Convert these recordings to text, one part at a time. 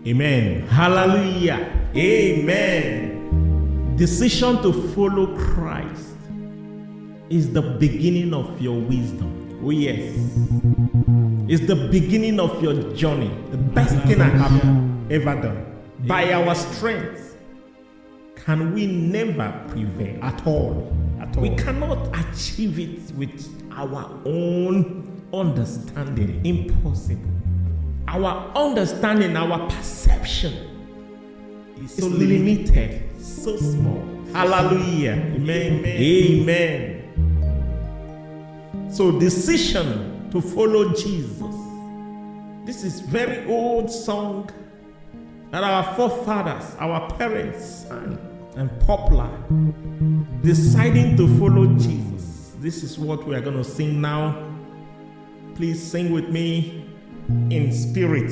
Amen. Hallelujah. Amen. Decision to follow Christ is the beginning of your wisdom. Oh yes. It's the beginning of your journey. The best thing I have ever done. By our strength, can we never prevail at all. We cannot achieve it with our own understanding. Impossible. Our understanding, our perception is so limited, so small. Hallelujah. Amen. Amen. So decision to follow Jesus. This is very old song that our forefathers, our parents sang and popular. Deciding to follow Jesus. This is what we are going to sing now. Please sing with me in spirit.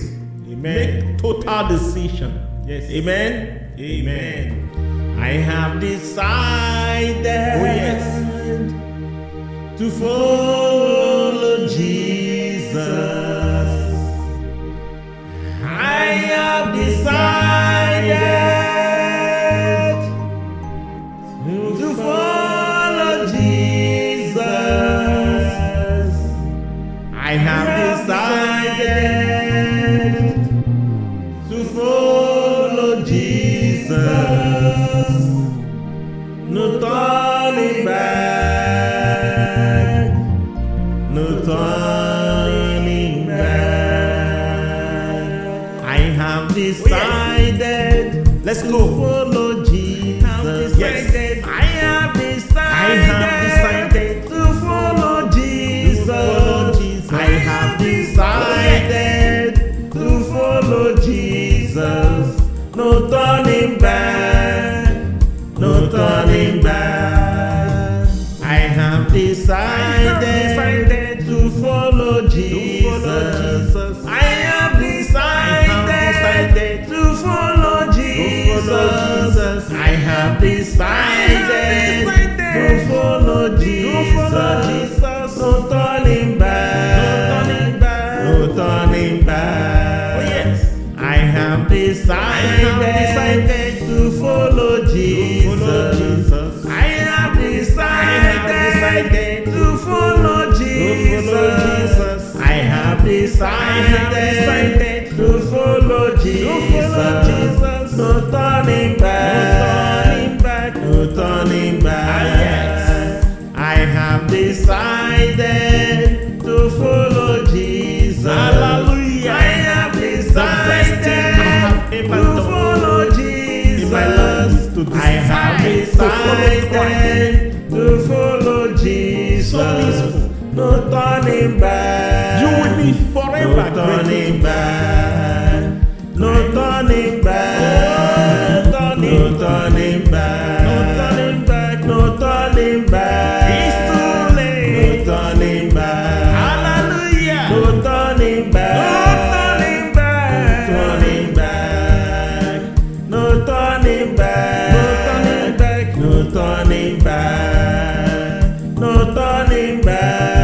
Amen. Make total decision. Yes. Amen. Amen. I have decided to follow Jesus. I have decided to follow Jesus. I have decided to follow Jesus. No turning back. No turning back. I have decided. Let's go. Follow Jesus. Yes. I have decided to follow Jesus. I have decided to follow Jesus. No turning back. No turning back. I have decided to follow Jesus. I have decided to follow Jesus. I have decided to follow Jesus. No turning back. No turning back. Oh yes. I have decided to follow Jesus. I have decided to follow Jesus. I have decided to follow Jesus. No turning back. No turning back. I have decided to follow Jesus. Hallelujah. I have decided to follow Jesus. I have decided to follow Jesus. No turning back. You will be forever. No turning back. No turning back. No turning back. No turning back. No turning back. It's too late. No turning back. Hallelujah. No turning back. No turning back. No turning back. No turning back. No turning back.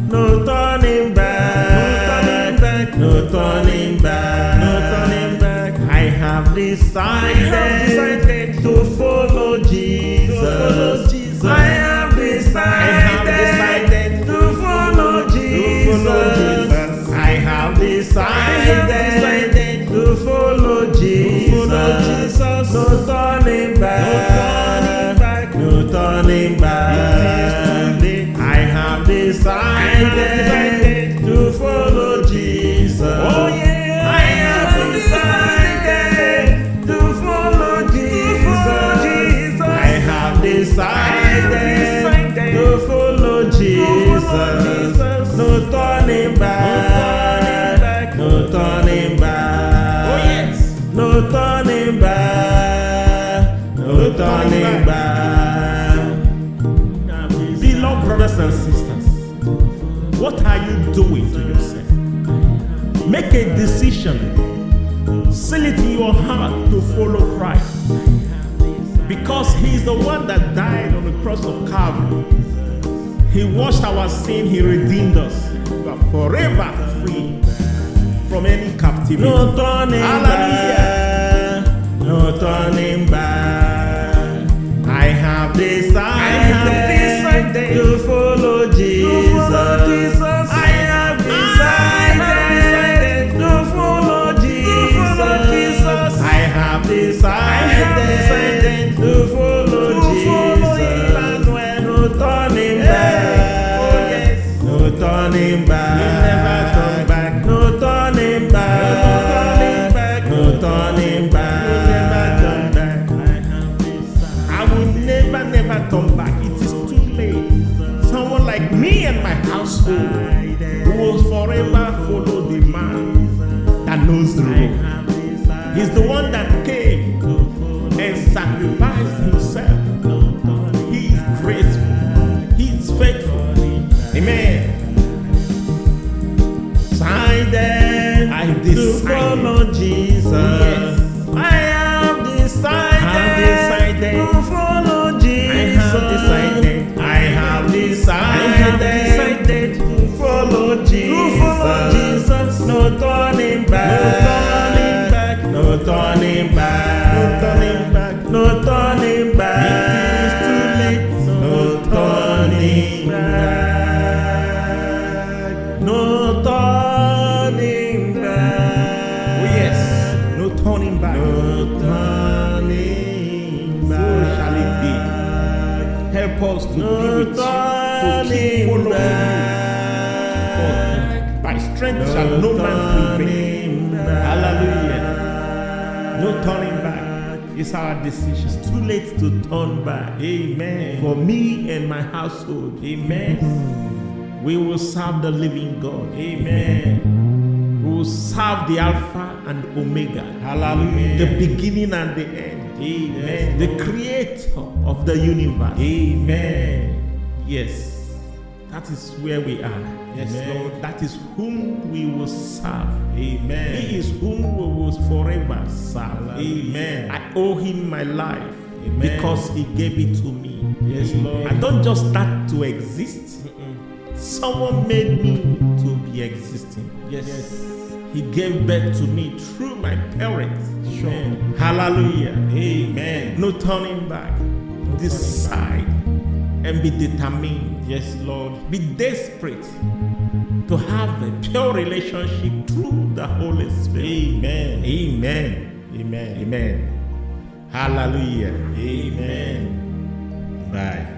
No turning back. No turning back. I have decided to follow Jesus. I have decided to follow Jesus. I have decided to follow Jesus. No turning back. No turning back. I have decided to follow Jesus. Oh yeah. I have decided to follow Jesus. I have decided to follow Jesus. No turning back. No turning back. Oh yes. No turning back. No turning back. Beloved brothers and sisters, what are you doing to yourself? Make a decision. Seal it in your heart to follow Christ. Because He's the one that died on the cross of Calvary. He washed our sin. He redeemed us. We are forever free activity. No turning Hallelujah. back. No turning back. I have decided to follow Jesus. I have decided to follow Jesus. I have decided to follow Jesus. No turning back. Oh yes. No turning back. You never turn back. No turning back. No turning back. You never turn back. I will never turn back. It is too late. Someone like me and my household who will forever follow the man that knows the road. He's the one that came and sacrificed himself. He is graceful. He is faithful. Amen. I have to follow Jesus. Yes. I have decided to follow Jesus. I have decided to follow Jesus. No turning back. No turning back. No turning back. It is too late. No turning back. No turning back. Oh yes. No turning back. No turning back. So shall it be. Help us to be with you, to keep following you. For by strength shall no man prevail. Hallelujah. No turning back. It's our decision. It's too late to turn back. Amen. For me and my household. Amen. We will serve the living God. Amen. We will serve the Alpha and Omega. Hallelujah. The beginning and the end. Amen. The creator of the universe. Amen. Yes. That is where we are. Yes, Amen. Lord. That is whom we will serve. Amen. He is whom we will forever serve. Hallelujah. Amen. I owe him my life. Amen. Because he gave it to me. Yes, Lord. I don't just start to exist. Someone made me to be existing. Yes. He gave birth to me through my parents. Sure. Hallelujah. Amen. No turning back. Decide and be determined. Yes, Lord. Be desperate to have a pure relationship through the Holy Spirit. Amen. Amen. Amen. Amen. Hallelujah. Amen. Bye.